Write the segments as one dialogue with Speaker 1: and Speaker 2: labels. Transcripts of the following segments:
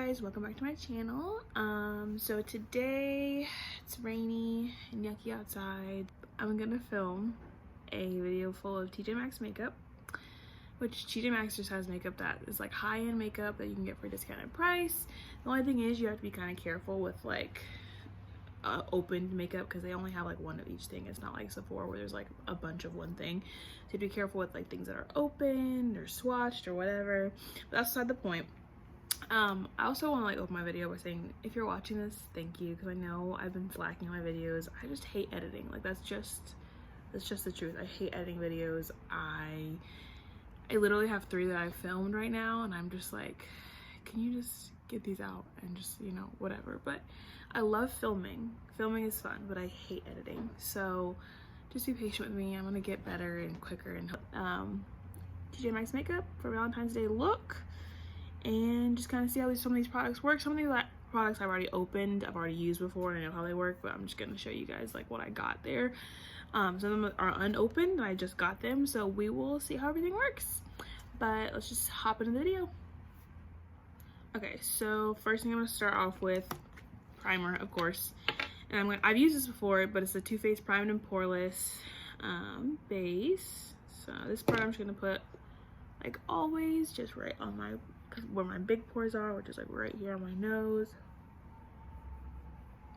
Speaker 1: guys, welcome back to my channel. So today it's rainy and yucky outside. I'm gonna film a video full of TJ Maxx makeup, which TJ Maxx just has makeup that is like high-end makeup that you can get for a discounted price. The only thing is you have to be kind of careful with like opened makeup because they only have like one of each thing. It's not like Sephora where there's like a bunch of one thing, so you have to be careful with like things that are opened or swatched or whatever. But that's beside the point. I also want to like open my video by saying, if you're watching this, thank you, because I know I've been slacking on my videos. I just hate editing. Like that's just the truth. I hate editing videos. I literally have 3 that I've filmed right now, and I'm just like, can you just get these out and just, you know, whatever. But I love filming. Filming is fun, but I hate editing. So just be patient with me. I'm gonna get better and quicker. And TJ Maxx makeup for Valentine's Day look, and just kind of see how some of these products work. Some of these products I've already opened, I've already used before, and I know how they work, but I'm just gonna show you guys like what I got there. Some of them are unopened and I just got them, so we will see how everything works. But let's just hop into the video. Okay, so first thing I'm gonna start off with primer, of course. And I've used this before, but it's the Too Faced Primed and Poreless base. So this part I'm just gonna put like always just right on my, where my big pores are, which is like right here on my nose,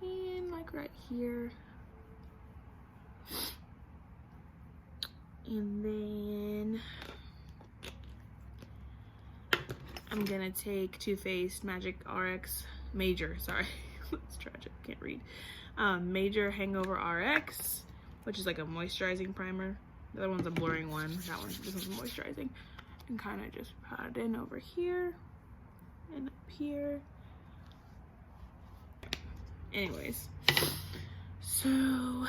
Speaker 1: and like right here. And then I'm gonna take Too Faced Magic RX Major, sorry, it's tragic, can't read. Major Hangover RX, which is like a moisturizing primer. The other one's a blurring one. This one's moisturizing. And kind of just pat it in over here and up here. Anyways, so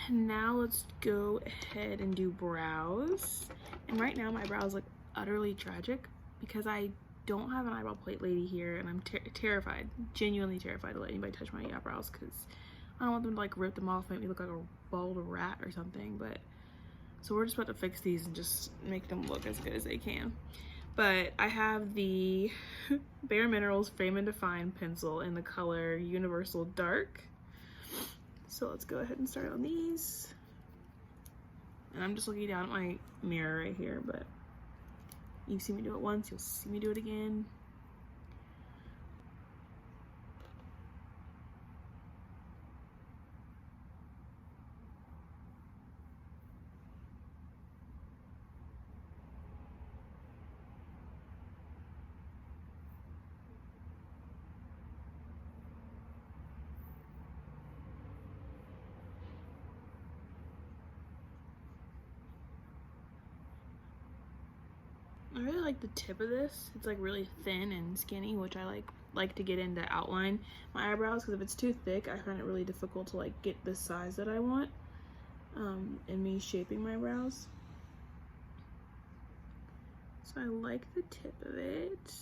Speaker 1: now let's go ahead and do brows. And right now my brows look utterly tragic because I don't have an eyebrow plate lady here, and I'm terrified, genuinely terrified to let anybody touch my eyebrows because I don't want them to like rip them off, make me look like a bald rat or something. But so we're just about to fix these and just make them look as good as they can. But I have the Bare Minerals Frame and Define pencil in the color Universal Dark. So let's go ahead and start on these. And I'm just looking down at my mirror right here, but you've seen me do it once, you'll see me do it again. I really like the tip of this. It's like really thin and skinny, which I like to get into outline my eyebrows, because if it's too thick I find it really difficult to like get the size that I want in me shaping my brows. So I like the tip of it.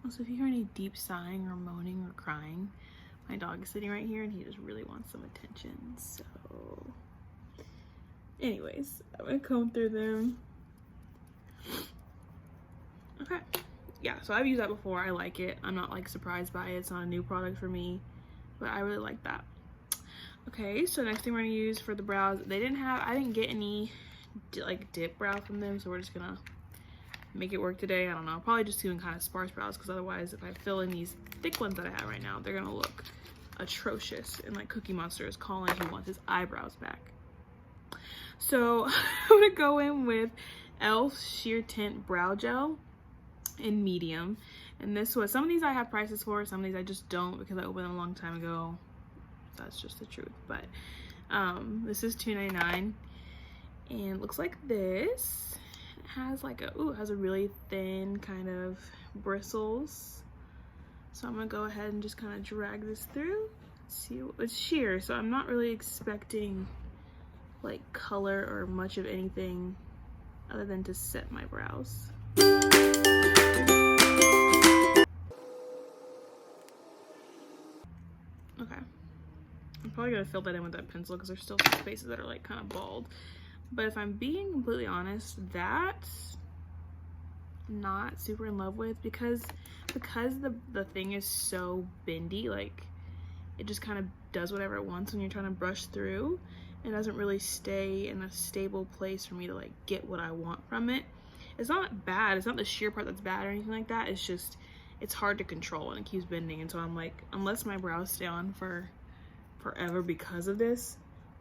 Speaker 1: Also, if you hear any deep sighing or moaning or crying, my dog is sitting right here and he just really wants some attention. So anyways, I'm gonna comb through them. Okay, yeah, so I've used that before. I like it. I'm not like surprised by it. It's not a new product for me, but I really like that. Okay, so next thing we're gonna use for the brows, I didn't get any like dip brow from them, so we're just gonna make it work today. I don't know, probably just doing kind of sparse brows, because otherwise if I fill in these thick ones that I have right now, they're gonna look atrocious, and like Cookie Monster is calling, he wants his eyebrows back. So I'm gonna go in with e.l.f. Sheer Tint Brow Gel in medium. And this was, some of these I have prices for, some of these I just don't because I opened them a long time ago. That's just the truth. But this is $2.99 and it looks like this. It has like it has a really thin kind of bristles. So I'm gonna go ahead and just kind of drag this through. Let's see, it's sheer, so I'm not really expecting like color or much of anything other than to set my brows. Okay, I'm probably gonna fill that in with that pencil because there's still some spaces that are like kind of bald. But if I'm being completely honest, that not super in love with because the thing is so bendy. Like, it just kind of does whatever it wants when you're trying to brush through. It doesn't really stay in a stable place for me to like get what I want from it. It's not bad, it's not the sheer part that's bad or anything like that. It's just, it's hard to control and it keeps bending. And so I'm like, unless my brows stay on for forever because of this,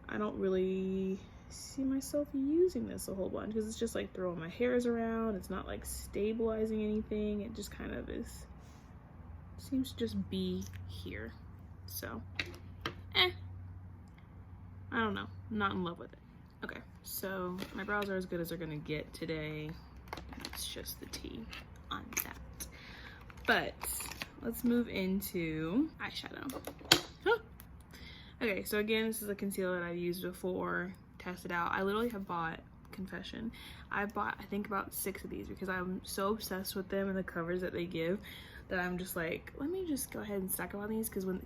Speaker 1: I don't really see myself using this a whole bunch because it's just like throwing my hairs around. It's not like stabilizing anything. It just kind of is, seems to just be here. So, I don't know, I'm not in love with it. Okay, so my brows are as good as they're gonna get today. It's just the tea on that. But let's move into eyeshadow. Huh. Okay, so again, this is a concealer that I've used before, tested out. I literally have bought, confession, I bought I think about 6 of these because I'm so obsessed with them and the covers that they give that I'm just like, let me just go ahead and stack up on these because when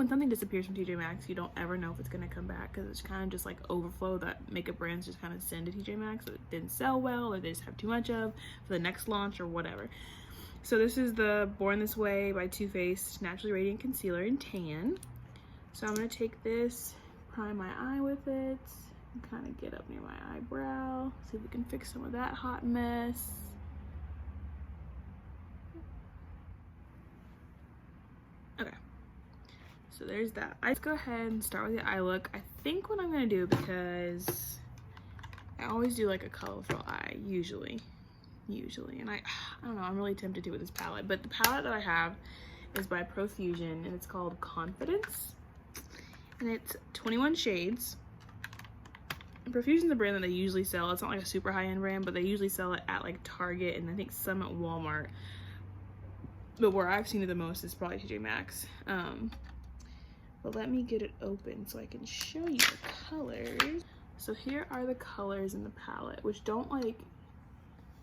Speaker 1: something disappears from TJ Maxx, you don't ever know if it's gonna come back because it's kind of just like overflow that makeup brands just kind of send to TJ Maxx that it didn't sell well or they just have too much of for the next launch or whatever. So this is the Born This Way by Too Faced Naturally Radiant Concealer in Tan. So I'm gonna take this, prime my eye with it, and kind of get up near my eyebrow, see if we can fix some of that hot mess. Okay, so there's that. Let's go ahead and start with the eye look. I think what I'm gonna do, because I always do like a colorful eye, usually, and I don't know, I'm really tempted to with this palette, but the palette that I have is by Profusion and it's called Confidence, and it's 21 shades. And Profusion's a brand that they usually sell. It's not like a super high-end brand, but they usually sell it at like Target and I think some at Walmart. But where I've seen it the most is probably TJ Maxx. But let me get it open so I can show you the colors. So here are the colors in the palette, which don't like,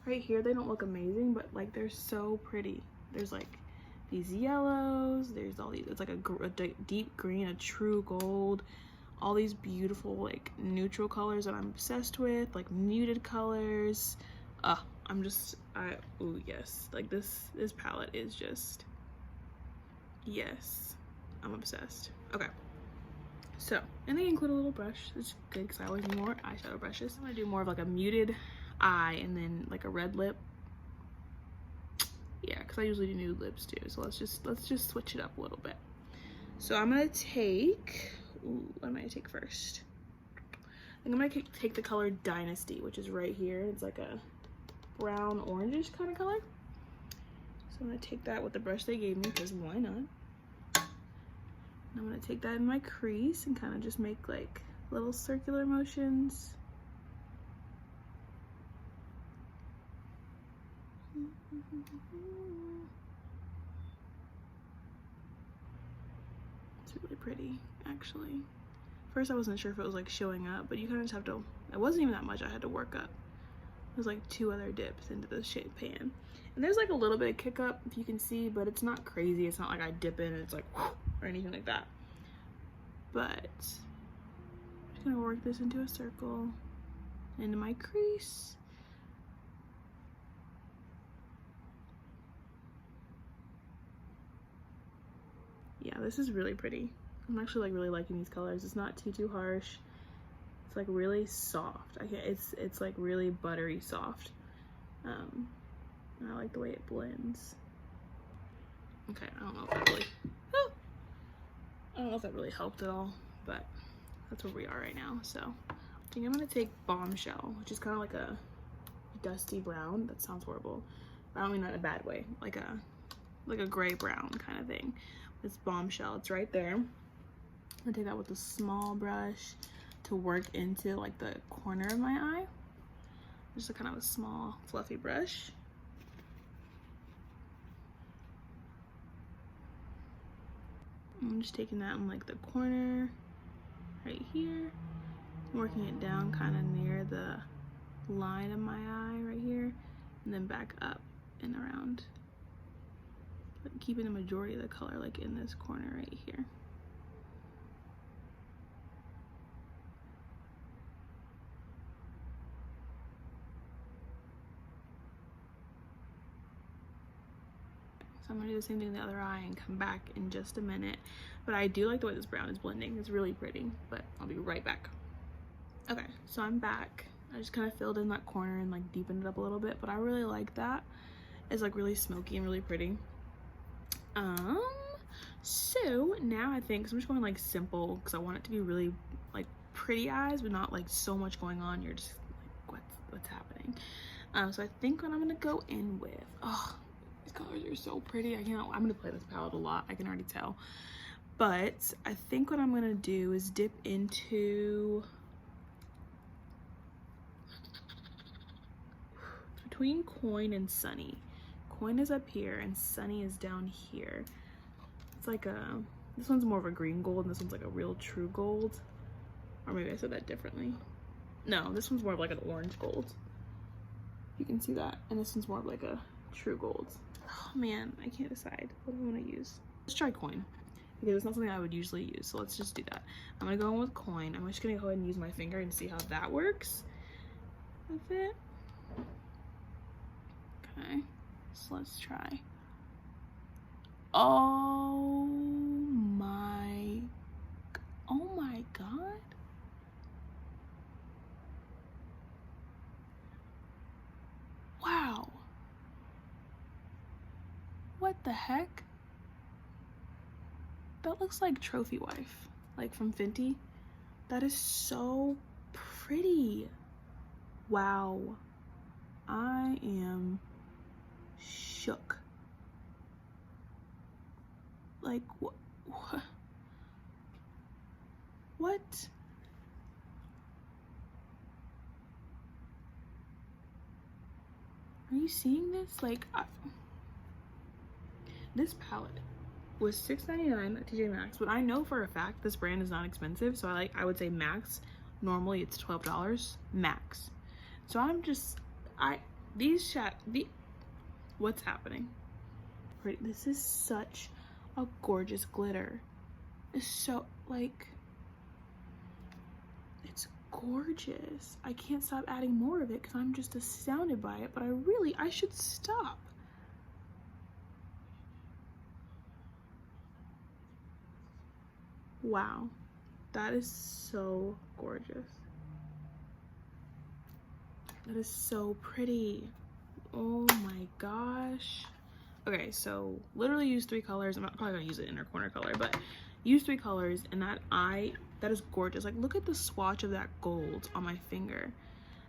Speaker 1: right here, they don't look amazing, but like they're so pretty. There's like these yellows, there's all these, it's like a deep green, a true gold, all these beautiful like neutral colors that I'm obsessed with, like muted colors. Oh yes, like this palette is just, yes, I'm obsessed. Okay, so, and they include a little brush. It's good because I always need more eyeshadow brushes. I'm gonna do more of like a muted eye and then like a red lip. Yeah, because I usually do nude lips too, so let's just switch it up a little bit. So I'm gonna take, what am I gonna take first? I think I'm gonna take the color Dynasty, which is right here. It's like a brown orangish kind of color. So I'm gonna take that with the brush they gave me because why not? And I'm gonna take that in my crease and kind of just make like little circular motions. It's really pretty, actually. First I wasn't sure if it was like showing up, but you kind of just have to, it wasn't even that much I had to work up. There's like 2 other dips into the shape pan. And there's like a little bit of kick up if you can see, but it's not crazy. It's not like I dip in and it's like whoosh, or anything like that. But I'm just gonna work this into a circle, into my crease. Yeah, this is really pretty. I'm actually like really liking these colors. It's not too harsh. It's like really soft. It's like really buttery soft. And I like the way it blends. Okay, I don't know if that really helped at all, but that's where we are right now. So I think I'm gonna take Bombshell, which is kind of like a dusty brown. That sounds horrible, but I don't mean that in a bad way. Like a gray brown kind of thing. It's Bombshell. It's right there. I'm gonna take that with a small brush to work into like the corner of my eye. Just a kind of a small fluffy brush. I'm just taking that in like the corner right here, working it down kind of near the line of my eye right here, and then back up and around, but keeping the majority of the color like in this corner right here. So I'm gonna do the same thing in the other eye and come back in just a minute. But I do like the way this brown is blending. It's really pretty, but I'll be right back. Okay, so I'm back. I just kind of filled in that corner and like deepened it up a little bit, but I really like that. It's like really smoky and really pretty. So now I think, so I'm just going like simple because I want it to be really like pretty eyes, but not like so much going on. You're just like, what's happening? So I think what I'm gonna go in with, oh, these colors are so pretty. I'm gonna play this palette a lot, I can already tell. But I think what I'm gonna do is dip into between Coin and Sunny. Coin is up here and Sunny is down here. It's like a, this one's more of a green gold and this one's like a real true gold. Or maybe I said that differently. No, this one's more of like an orange gold. You can see that. And this one's more of like a true gold. Oh man, I can't decide. What do I want to use? Let's try Coin. Because it's not something I would usually use. So let's just do that. I'm going to go in with Coin. I'm just going to go ahead and use my finger and see how that works with it. Okay. So let's try. Oh my god. Wow. What the heck? That looks like Trophy Wife, like from Fenty. That is so pretty. Wow. I am shook. Like what? What? Are you seeing this? Like, this palette was $6.99 at TJ Maxx, but I know for a fact this brand is not expensive, so I would say Maxx. Normally it's $12 Max. So I'm just, what's happening? This is such a gorgeous glitter. It's so, like, it's gorgeous. I can't stop adding more of it because I'm just astounded by it, but I should stop. Wow, that is so gorgeous. That is so pretty. Oh my gosh. Okay, so literally use 3 colors. I'm not probably gonna use an inner corner color, but use 3 colors, and that is gorgeous. Like, look at the swatch of that gold on my finger.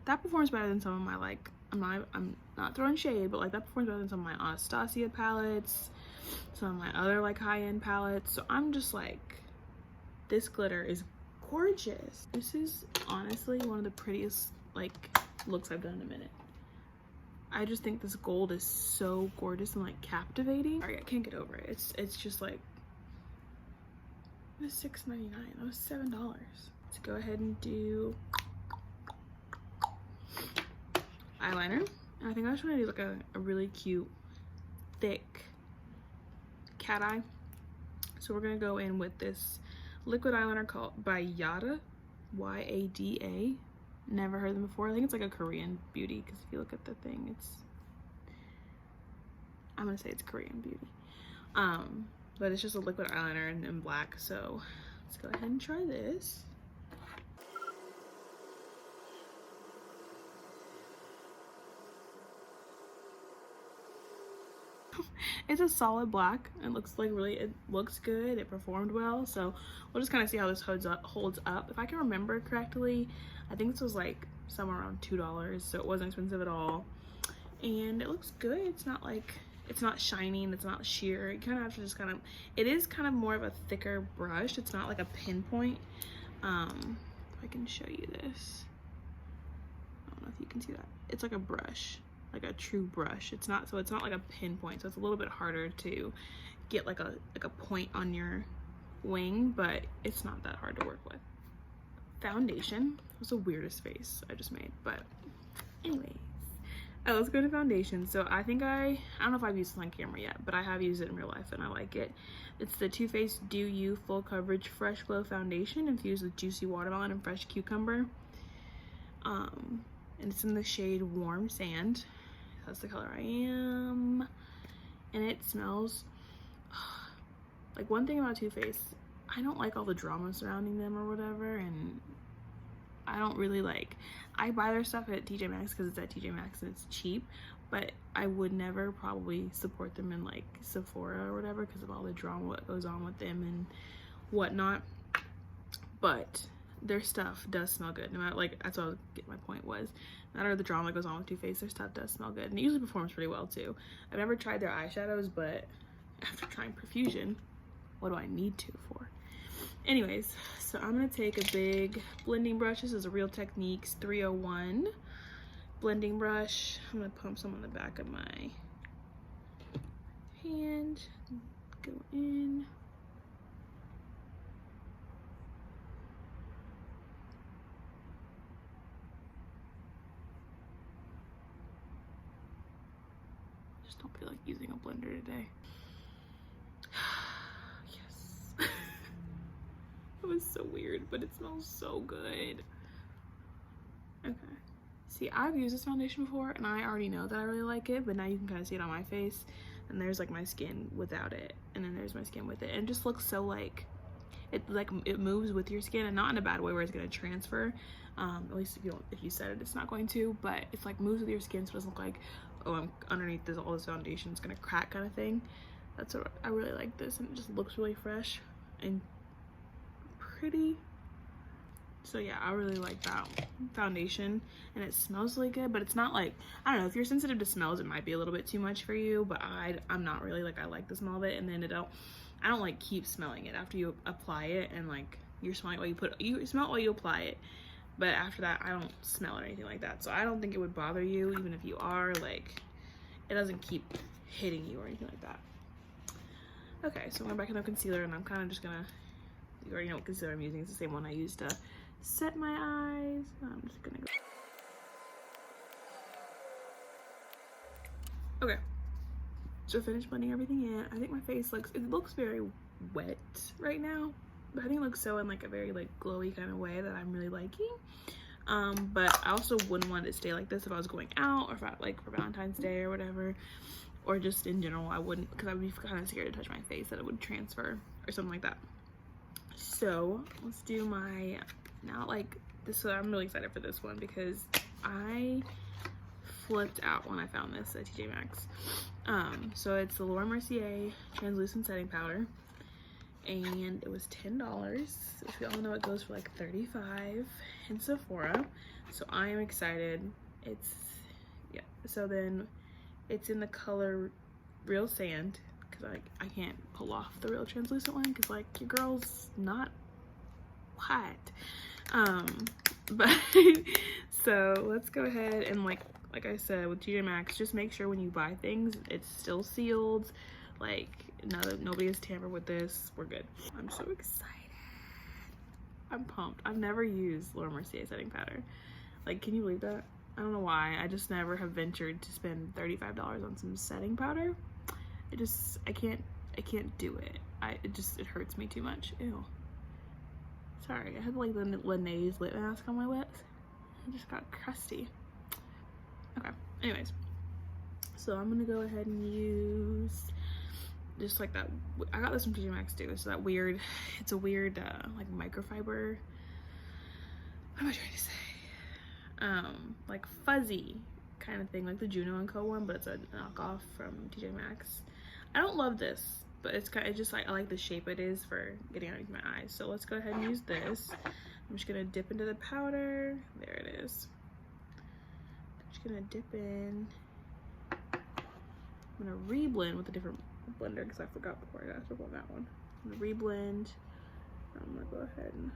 Speaker 1: That performs better than some of my, like, I'm not throwing shade, but like that performs better than some of my Anastasia palettes, some of my other like high-end palettes. So I'm just like, this glitter is gorgeous. This is honestly one of the prettiest like looks I've done in a minute. I just think this gold is so gorgeous and like captivating. Sorry, I can't get over it. It's just like, it was $6.99. That was $7. Let's go ahead and do eyeliner. And I think I just want to do like a really cute, thick cat eye. So we're gonna go in with this liquid eyeliner called by YADAH, Y-A-D-A. Never heard them before. I think it's like a Korean beauty, because if you look at the thing, I'm gonna say it's Korean beauty. But it's just a liquid eyeliner in black. So let's go ahead and try this. It's a solid black. It looks like it looks good. It performed well. So we'll just kind of see how this holds up. If I can remember correctly, I think this was like somewhere around $2, so it wasn't expensive at all. And it looks good. It's not like, it's not shiny and it's not sheer. You kind of have to just it is kind of more of a thicker brush. It's not like a pinpoint. If I can show you this. I don't know if you can see that. It's like a brush, like a true brush. It's not like a pinpoint, so it's a little bit harder to get like a point on your wing, but it's not that hard to work with. Foundation was the weirdest face I just made, but anyways. Let's go to foundation. So I think I don't know if I've used this on camera yet, but I have used it in real life and I like it. It's the Too Faced Do You Full Coverage Fresh Glow Foundation infused with juicy watermelon and fresh cucumber. And it's in the shade Warm Sand. That's the color I am. and it smells like, one thing about Too Faced, I don't like all the drama surrounding them or whatever, and I don't really like, I buy their stuff at TJ Maxx because it's at TJ Maxx and it's cheap, but I would never probably support them in like Sephora or whatever because of all the drama that goes on with them and whatnot. But their stuff does smell good. No matter, like, that's what my point was. No matter the drama that goes on with Too Faced, their stuff does smell good, and it usually performs pretty well too. I've never tried their eyeshadows, but after trying Profusion, what do I need to for? Anyways, so I'm gonna take a big blending brush. This is a Real Techniques 301 blending brush. I'm gonna pump some on the back of my hand. Go in. Just don't feel like using a blender today. Yes. It was so weird, but it smells so good. Okay. See, I've used this foundation before, and I already know that I really like it, but now you can kind of see it on my face, and there's like my skin without it, and then there's my skin with it, and it just looks so like it moves with your skin, and not in a bad way where it's going to transfer. At least if you said it, it's not going to, but it's like moves with your skin, so it doesn't look like, oh, I'm underneath this, all this foundation is gonna crack kind of thing. That's what I really like this, and it just looks really fresh and pretty. So yeah, I really like that foundation, and it smells really good, but it's not like, I don't know, if you're sensitive to smells, it might be a little bit too much for you, but I'm not really, like, I like the smell of it, and then I don't like keep smelling it after you apply it, and like you're smelling while you smell it while you apply it, but after that I don't smell it or anything like that. So I don't think it would bother you, even if you are, like, it doesn't keep hitting you or anything like that. Okay, so I'm going back in the concealer, and I'm kind of just gonna, you already know what concealer I'm using. It's the same one I used to set my eyes. I'm just gonna go. Okay, so finished blending everything in. I think my face looks very wet right now, but I think it looks so in like a very like glowy kind of way that I'm really liking. But I also wouldn't want it to stay like this if I was going out, or if I, like, for Valentine's Day or whatever, or just in general. I wouldn't, because I would be kind of scared to touch my face, that it would transfer or something like that. So let's do my, now like this, so I'm really excited for this one because I flipped out when I found this at TJ Maxx. So it's the Mercier translucent setting powder, and it was $10, which we all know it goes for like $35 in Sephora. So I am excited. It's, yeah, so then it's in the color Real Sand, because I can't pull off the Real translucent one because, like, your girl's not white. But so let's go ahead and, like I said with TJ Maxx, just make sure when you buy things it's still sealed, like nobody has tampered with this. We're good. I'm so excited. I'm pumped. I've never used Laura Mercier setting powder. Like, can you believe that? I don't know why. I just never have ventured to spend $35 on some setting powder. I can't do it. It hurts me too much. Ew. Sorry, I had like the Laneige lip mask on my lips. It just got crusty. Okay, anyways. So I'm gonna go ahead and use just like that. I got this from TJ Maxx too. So that weird, it's a weird like microfiber. What am I trying to say? Like fuzzy kind of thing, like the Juno & Co one, but it's a knockoff from TJ Maxx. I don't love this, but it's just like, I like the shape it is for getting underneath my eyes. So let's go ahead and use this. I'm just gonna dip into the powder. There it is. I'm just gonna dip in. I'm gonna reblend with a different blender because I forgot before I got stuff on that one. I'm gonna reblend. I'm gonna go ahead and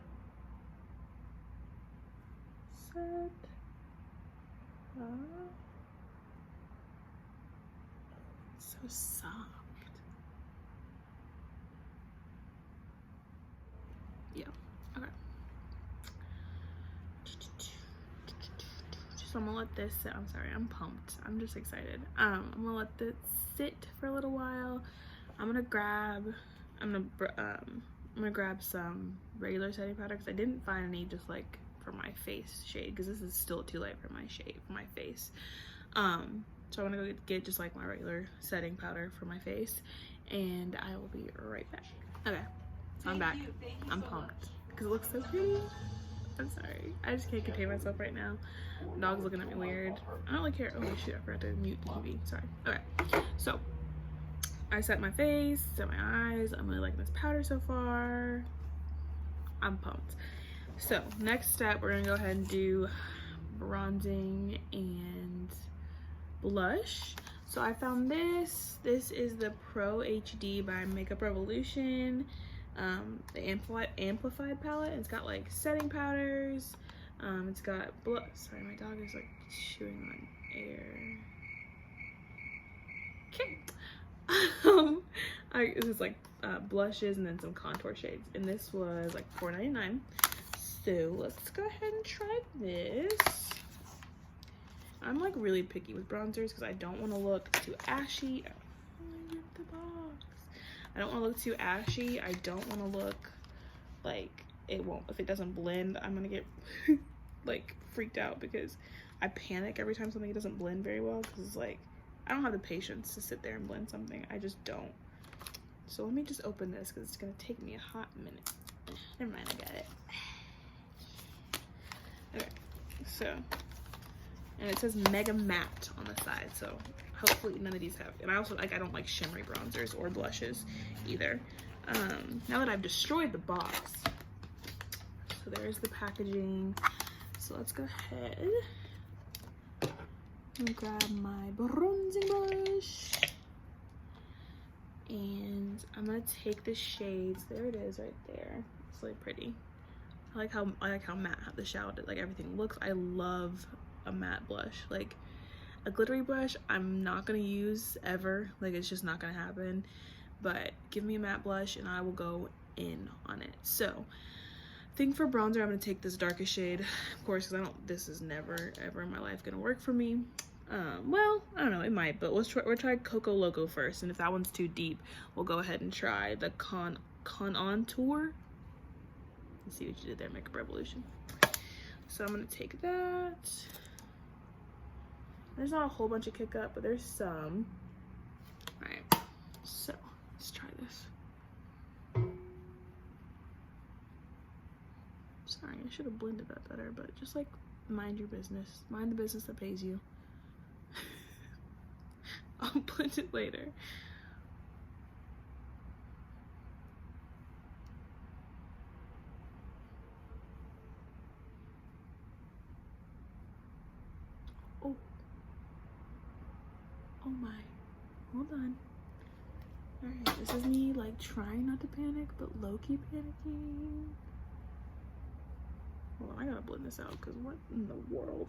Speaker 1: set. So soft. Yeah, okay. So I'm gonna let this sit. I'm sorry, I'm pumped. I'm just excited. I'm gonna let this sit for a little while. I'm gonna grab some regular setting powder because I didn't find any just like for my face shade, because this is still too light for my shade, for my face. So So I'm gonna go get just like my regular setting powder for my face, and I will be right back. Okay, so I'm back. I'm pumped because it looks so pretty. I'm sorry, I just can't contain myself right now. Dog's looking at me weird. I don't really care. Oh shoot, I forgot to mute the TV. Sorry. Okay, so I set my face, set my eyes. I'm really liking this powder so far. I'm pumped. So next step, we're gonna go ahead and do bronzing and blush. So I found this. This is the Pro HD by Makeup Revolution, the amplified palette. It's got like setting powders. It's got sorry, my dog is like chewing on air. Okay. This is like blushes and then some contour shades, and this was like $4.99. So let's go ahead and try this. I'm like really picky with bronzers because I don't want to look too ashy. Oh, the box. I don't want to look too ashy. I don't want to look like it won't. If it doesn't blend, I'm gonna get like freaked out because I panic every time something doesn't blend very well, because it's like I don't have the patience to sit there and blend something. I just don't. So let me just open this because it's gonna take me a hot minute. Never mind, I got it. Okay, so, and it says Mega Matte on the side, so hopefully none of these have. And I also like, I don't like shimmery bronzers or blushes either. Now that I've destroyed the box, so there's the packaging. So let's go ahead and grab my bronzing brush, and I'm gonna take the shades. There it is, right there. It's really pretty. I like how matte the shadow did, like everything looks. I love a matte blush. Like a glittery blush, I'm not gonna use ever. Like it's just not gonna happen. But give me a matte blush and I will go in on it. So I think for bronzer, I'm gonna take this darkest shade, of course, because this is never ever in my life gonna work for me. Well, I don't know, it might, but we'll try Coco Loco first, and if that one's too deep, we'll go ahead and try the Contour. Let's see what you did there, Makeup Revolution. So I'm gonna take that. There's not a whole bunch of kick up, but there's some. All right, so let's try this. Sorry, I should have blended that better, but just like mind your business. Mind the business that pays you. I'll blend it later. Oh. Oh my. Hold on. Alright, this is me like trying not to panic, but low-key panicking. Hold on, I gotta blend this out because what in the world?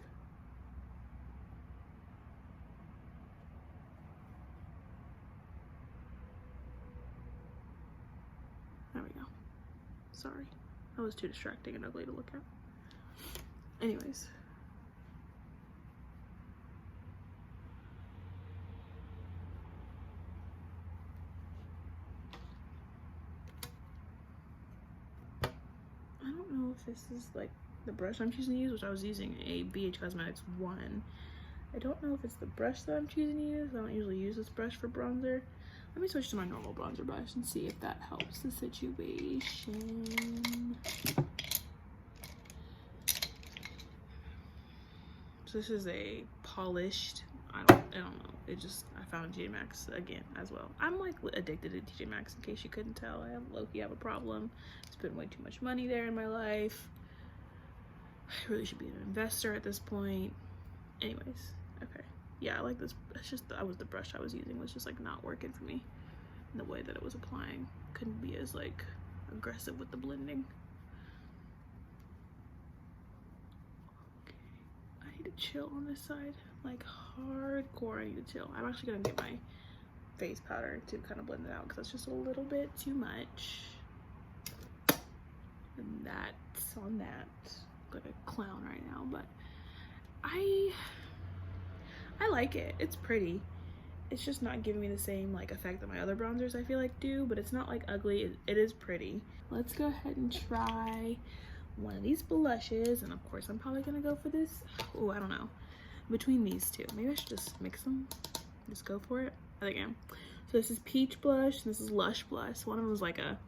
Speaker 1: There we go. Sorry. That was too distracting and ugly to look at. Anyways. I don't know if this is like the brush I'm choosing to use, which I was using a BH Cosmetics 1. I don't know if it's the brush that I'm choosing to use. I don't usually use this brush for bronzer. Let me switch to my normal bronzer brush and see if that helps the situation. So this is a polished, I don't know. It just, I found TJ Maxx again as well. I'm like addicted to TJ Maxx, in case you couldn't tell. I low-key have a problem. Spend way too much money there in my life. I really should be an investor at this point. Anyways, okay. Yeah, I like this. It's just that the brush I was using was just like not working for me in the way that it was applying. Couldn't be as like aggressive with the blending. Okay. I need to chill on this side, like hardcore. I need to chill. I'm actually gonna get my face powder to kind of blend it out because that's just a little bit too much. And that's on that. I'm like a clown right now, but I like it. It's pretty. It's just not giving me the same like effect that my other bronzers I feel like do, but it's not like ugly. It is pretty. Let's go ahead and try one of these blushes, and of course I'm probably gonna go for this. Oh, I don't know. between these two. Maybe I should just mix them. Just go for it. I think I am. So this is peach blush, and this is Lush blush. One of them is like a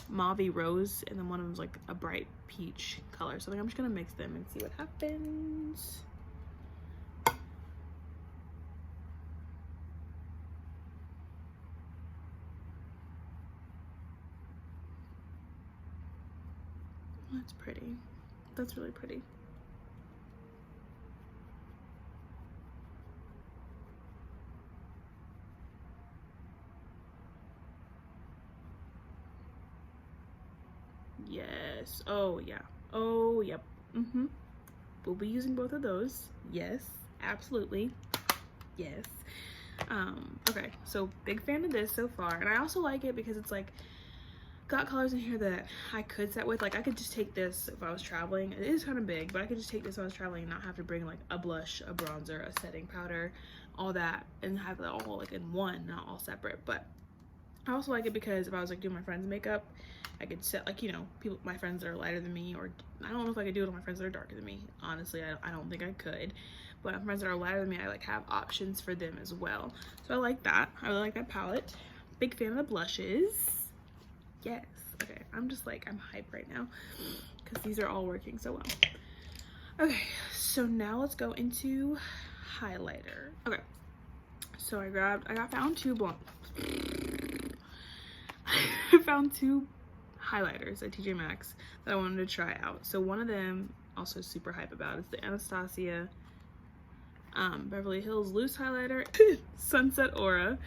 Speaker 1: mauve rose, and then one of them is like a bright peach color. So I think I'm just gonna mix them and see what happens. That's pretty. That's really pretty. Yes. Oh yeah. Oh yep. We'll be using both of those. Yes, absolutely. Yes. Okay, so big fan of this so far, and I also like it because it's like got colors in here that I could set with. Like I could just take this if I was traveling. It is kind of big, but I could just take this if I was traveling and not have to bring like a blush, a bronzer, a setting powder, all that, and have it all like in one, not all separate. But I also like it because if I was like doing my friends' makeup, I could set like, you know, people, my friends that are lighter than me, or I don't know if I could do it on my friends that are darker than me. Honestly, I don't think I could. But my friends that are lighter than me, I like have options for them as well. So I like that. I really like that palette. Big fan of the blushes. Yes. Okay. I'm just like, I'm hyped right now because these are all working so well. Okay. So now let's go into highlighter. Okay. So I found two I found two highlighters at TJ Maxx that I wanted to try out. So one of them, also super hype about, is the Anastasia Beverly Hills loose highlighter, Sunset Aura.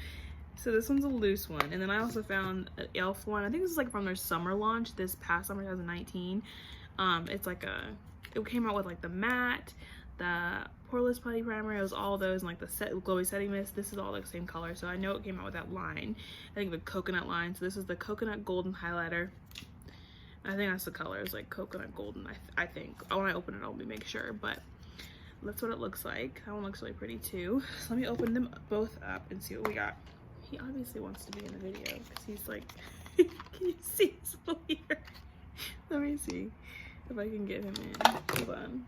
Speaker 1: So this one's a loose one, and then I also found an e.l.f. one. I think this is like from their summer launch this past summer, 2019. It's like it came out with like the matte, the Poreless putty primer. It was all those, and like the glowy setting mist. This is all the same color, so I know it came out with that line. I think the coconut line. So this is the coconut golden highlighter. I think that's the color. It's like coconut golden. I think. When I open it, I'll make sure. But that's what it looks like. That one looks really pretty too. So let me open them both up and see what we got. He obviously wants to be in the video because he's like, can you see his here? Let me see if I can get him in. Hold on.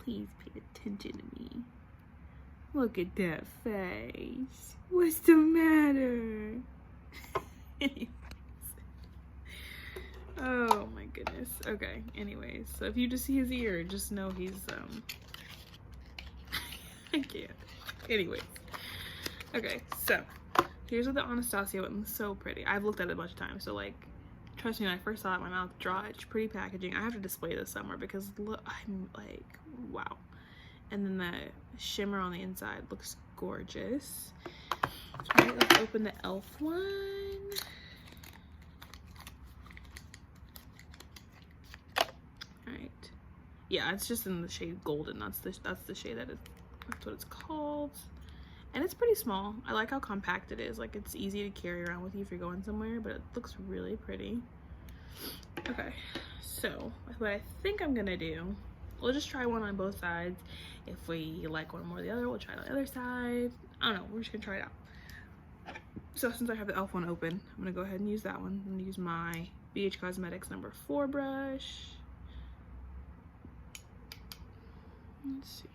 Speaker 1: Please pay attention to me. Look at that face. What's the matter? Anyways. Oh my goodness. Okay, anyways. So if you just see his ear, just know he's, I can't. Anyways. Okay, so here's what the Anastasia one was. So pretty. I've looked at it a bunch of times, so like, trust me, when I first saw it, my mouth dropped. Pretty packaging. I have to display this somewhere because look, I'm like, wow. And then the shimmer on the inside looks gorgeous. Alright, let's open the e.l.f. one. Alright. Yeah, it's just in the shade golden. That's the shade that's what it's called. And it's pretty small. I like how compact it is. Like, it's easy to carry around with you if you're going somewhere, but it looks really pretty. Okay, so what I think I'm gonna do, we'll just try one on both sides. If we like one more than the other, we'll try the other side. I don't know, we're just gonna try it out. So since I have the e.l.f. one open, I'm gonna go ahead and use that one. I'm gonna use my BH Cosmetics number 4 brush. Let's see.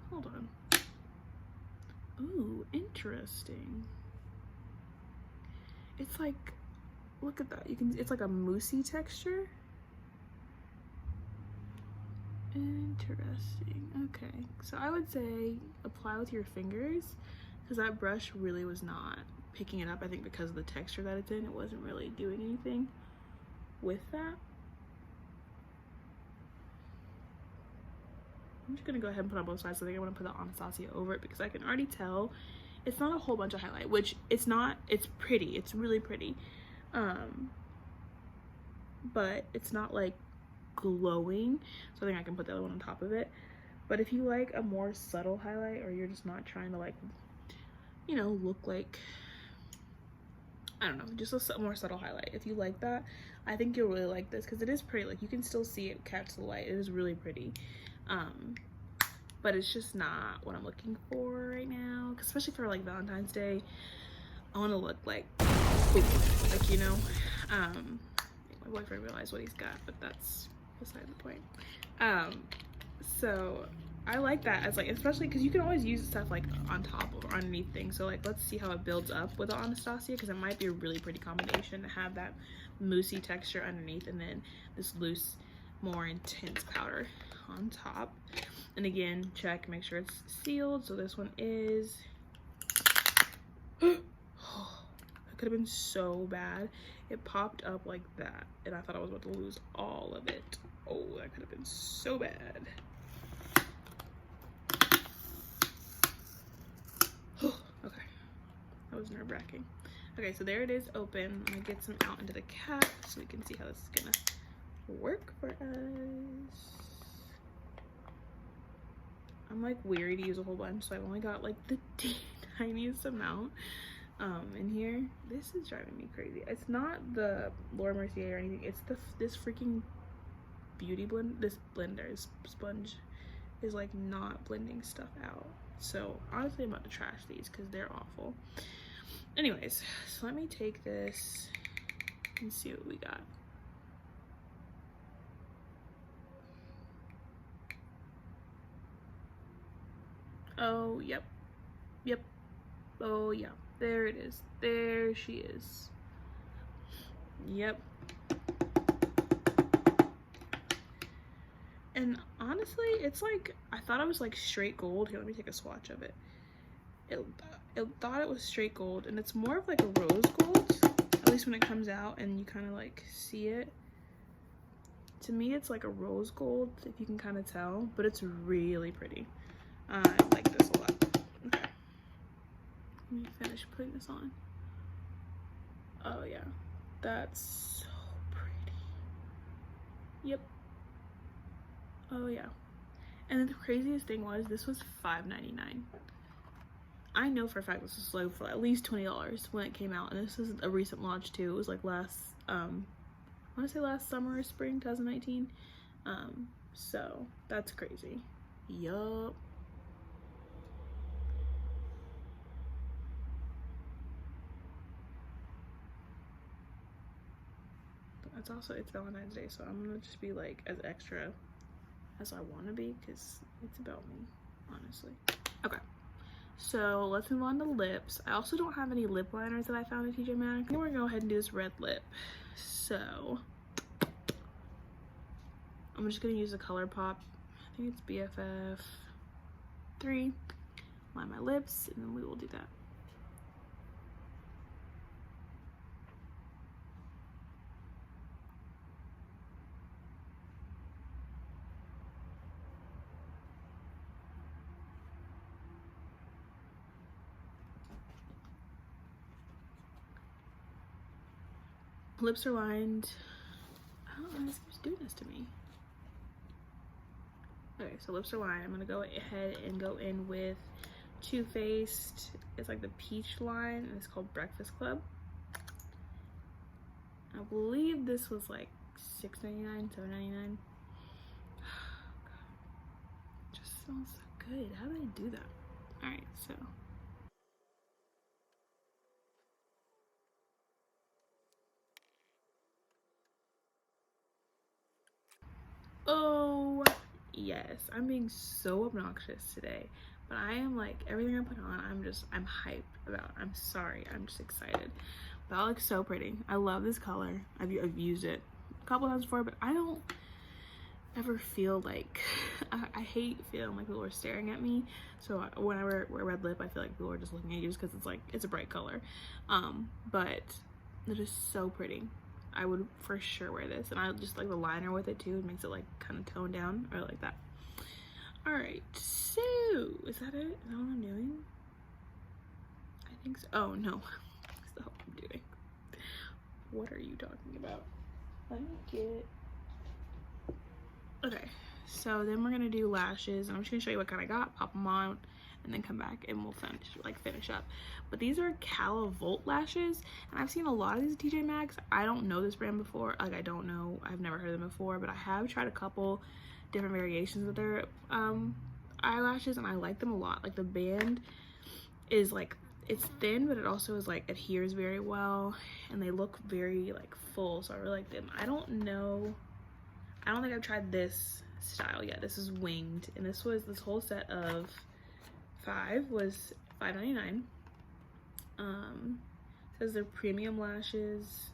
Speaker 1: Hold on. Ooh, interesting. It's like, look at that. It's like a moussey texture. Interesting. Okay. So I would say apply with your fingers because that brush really was not picking it up. I think because of the texture that it's in, it wasn't really doing anything with that. I'm just gonna go ahead and put on both sides. So I think I'm gonna put the Anastasia over it because I can already tell it's not a whole bunch of highlight, which it's not. It's pretty. It's really pretty, but it's not like glowing. So I think I can put the other one on top of it. But if you like a more subtle highlight, or you're just not trying to like, you know, look like, I don't know, just a more subtle highlight. If you like that, I think you'll really like this because it is pretty. Like, you can still see it catch the light. It is really pretty. but it's just not what I'm looking for right now, especially for like Valentine's Day. I want to look like you know. My boyfriend realized what he's got, but that's beside the point. So I like that as like, especially because you can always use stuff like on top or underneath things. So like, let's see how it builds up with the Anastasia, because it might be a really pretty combination to have that moussey texture underneath and then this loose, more intense powder on top. And again, check, make sure it's sealed. So this one is. That could have been so bad. It popped up like that, and I thought I was about to lose all of it. Oh, that could have been so bad. Okay, that was nerve-wracking. Okay, so there it is open. I'm gonna get some out into the cap so we can see how this is gonna work for us. I'm like weary to use a whole bunch, so I've only got like the tiniest amount in here. This is driving me crazy. It's not the Mercier or anything. It's this freaking beauty blend. This blender sponge is like not blending stuff out. So honestly, I'm about to trash these because they're awful. Anyways, so let me take this and see what we got. Oh, yep. Oh, yeah. There it is. There she is. Yep. And honestly, it's like, I thought it was like straight gold. Here, let me take a swatch of it. It thought it was straight gold, and it's more of like a rose gold, at least when it comes out and you kind of like see it. To me, it's like a rose gold, if you can kind of tell, but it's really pretty. I like this a lot. Okay. Let me finish putting this on. Oh yeah, that's so pretty. Yep. Oh yeah. And then the craziest thing was, this was $5.99. I know for a fact this was like for at least $20 when it came out, and this is a recent launch too. It was like last, I want to say last summer or spring 2019. So that's crazy. Yup. It's also, it's Valentine's Day, so I'm gonna just be like as extra as I want to be, because it's about me, honestly. Okay, so let's move on to lips. I also don't have any lip liners that I found at TJ Maxx. I think we're gonna go ahead and do this red lip. So I'm just gonna use the Colourpop, I think it's BFF 3, line my lips, and then we will do that. Lips are lined. I don't know, this keeps doing this to me. Okay, so lips are lined. I'm gonna go ahead and go in with Too Faced. It's like the peach line, and it's called Breakfast Club. I believe this was like $6.99, $7.99. It just smells so good. How did I do that? All right, so. Oh yes, I'm being so obnoxious today, but I am like, everything I put on, I'm hyped about. I'm sorry, I'm just excited. But that looks so pretty. I love this color. I've used it a couple times before, but I don't ever feel like, I hate feeling like people are staring at me. So when I wear red lip, I feel like people are just looking at you just because it's like, it's a bright color. But it is so pretty. I would for sure wear this, and I just like the liner with it too. It makes it like kind of toned down, or like that. All right, so is that it? Is that what I'm doing? I think so. Oh no, that's not what I'm doing. What are you talking about? Let me get. Okay, so then we're gonna do lashes, and I'm just gonna show you what kind I got, pop them on, and then come back and we'll finish up. But these are Cala Volt lashes, and I've seen a lot of these at TJ Maxx. I don't know this brand before, like I don't know, I've never heard of them before, but I have tried a couple different variations of their eyelashes and I like them a lot. Like the band is like, it's thin, but it also is like adheres very well and they look very like full, so I really like them. I don't think I've tried this style yet. This is winged, and this whole set of 5 was $5.99. Says they're premium lashes.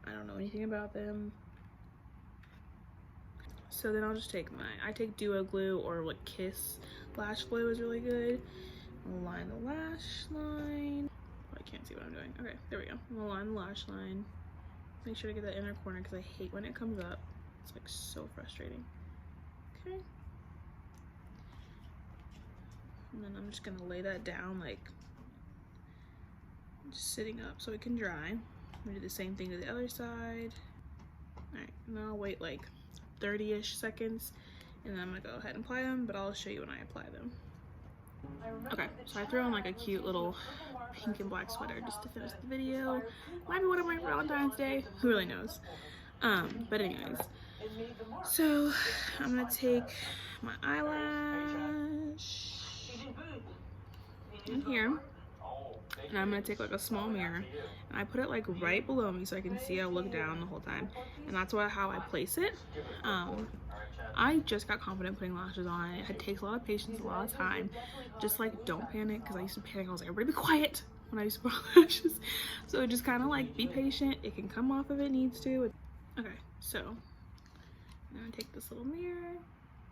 Speaker 1: I don't know anything about them. So then I'll just take I take Duo Glue, or like Kiss Lash Glue is really good. I'll line the lash line. Oh, I can't see what I'm doing. Okay, there we go. I'm gonna line the lash line. Make sure to get that inner corner because I hate when it comes up. It's like so frustrating. Okay. And then I'm just gonna lay that down, like just sitting up so it can dry. I'm gonna do the same thing to the other side. All right, and then I'll wait like 30-ish seconds, and then I'm gonna go ahead and apply them, but I'll show you when I apply them. Okay, so I threw on like a cute little pink and black sweater just to finish the video. Might be what I'm wearing for Valentine's Day, who really knows. But anyways, so I'm gonna take my eyelash in here, and I'm gonna take like a small mirror, and I put it like right below me so I can see. I look down the whole time, and that's how I place it. I just got confident putting lashes on. It takes a lot of patience, a lot of time. Just like, don't panic, because I used to panic. I was like, everybody be quiet when I used to put on lashes. So just kind of like be patient. It can come off if it needs to. Okay, so I'm gonna take this little mirror.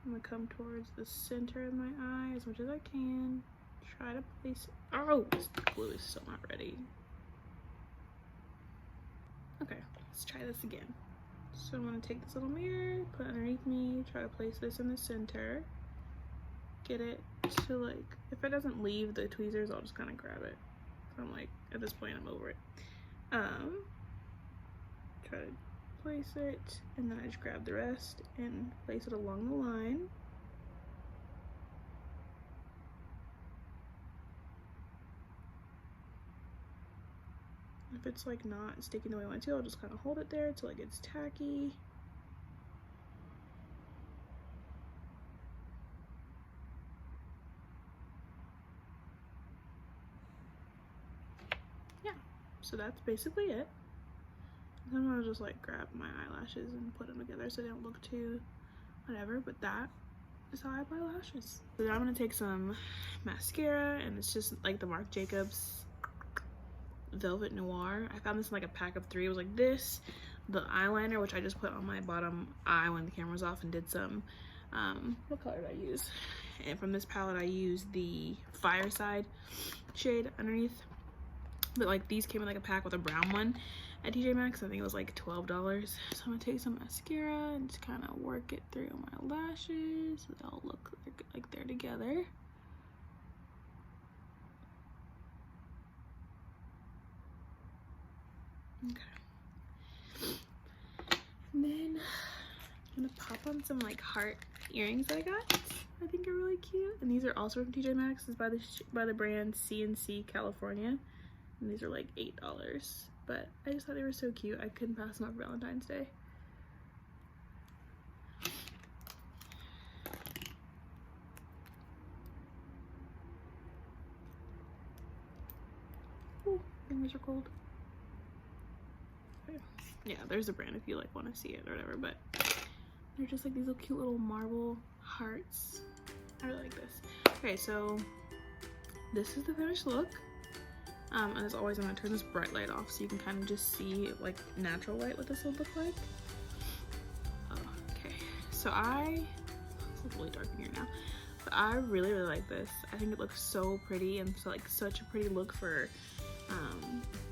Speaker 1: I'm gonna come towards the center of my eye as much as I can. Try to place it. Oh, this glue is still not ready. Okay, let's try this again. So I'm gonna take this little mirror, put it underneath me, try to place this in the center. Get it to like, if it doesn't leave the tweezers, I'll just kind of grab it. I'm like, at this point, I'm over it. Try to place it, and then I just grab the rest and place it along the line. If it's like not sticking the way I want to, I'll just kind of hold it there until it gets tacky. Yeah, so that's basically it. Then I'm gonna just like grab my eyelashes and put them together so they don't look too whatever, but that is how I apply lashes. So then I'm gonna take some mascara, and it's just like the Marc Jacobs Velvet Noir. I found this in like a pack of 3. It was like this, the eyeliner, which I just put on my bottom eye when the camera was off, and did some what color did I use? And from this palette I used the Fireside shade underneath, but like these came in like a pack with a brown one at TJ Maxx. I think it was like $12. So I'm gonna take some mascara and just kind of work it through my lashes so they'll look like they're together. Okay. And then I'm gonna pop on some like heart earrings that I got. I think are really cute. And these are also from TJ Maxx. It's by the brand CNC California. And these are like $8. But I just thought they were so cute. I couldn't pass them up for Valentine's Day. Ooh, fingers are cold. Yeah, there's a brand if you like want to see it or whatever, but they're just like these little cute little marble hearts. I really like this. Okay, so this is the finished look. And as always, I'm gonna turn this bright light off so you can kind of just see like natural light what this would look like. Okay, so it's really dark in here now, but I really like this. I think it looks so pretty, and so like such a pretty look for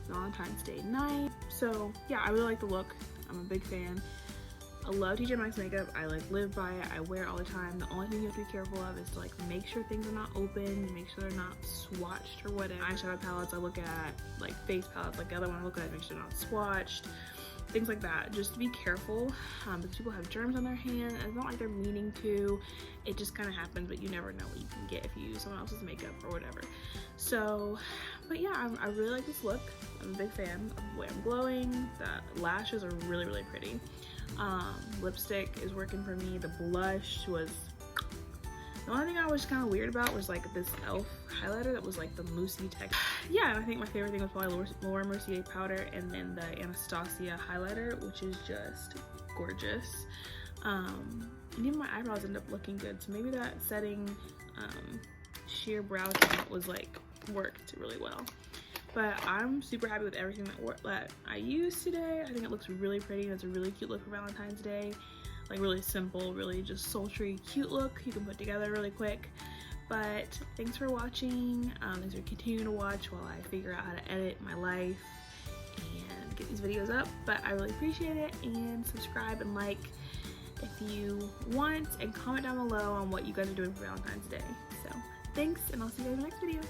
Speaker 1: Valentine's Day night. So yeah, I really like the look. I'm a big fan. I love TJ Maxx makeup. I like live by it. I wear it all the time. The only thing you have to be careful of is to like make sure things are not open, make sure they're not swatched or whatever. Eyeshadow palettes I look at, like face palettes, like the other one I look at, make sure they're not swatched. Things like that. Just to be careful, because people have germs on their hand, and it's not like they're meaning to. It just kind of happens, but you never know what you can get if you use someone else's makeup or whatever. So, but yeah, I really like this look. I'm a big fan of the way I'm glowing. The lashes are really pretty. Lipstick is working for me. The blush was The only thing I was kind of weird about was like this e.l.f. highlighter that was like the moussey texture. Yeah, and I think my favorite thing was probably Laura Mercier powder and then the Anastasia highlighter, which is just gorgeous. And even my eyebrows end up looking good, so maybe that setting sheer brow tint was like worked really well. But I'm super happy with everything that I used today. I think it looks really pretty and it's a really cute look for Valentine's Day. Like really simple, really just sultry, cute look you can put together really quick. But thanks for watching. Thanks for continuing to watch while I figure out how to edit my life and get these videos up. But I really appreciate it, and subscribe and like if you want, and comment down below on what you guys are doing for Valentine's Day. So thanks, and I'll see you guys in the next video.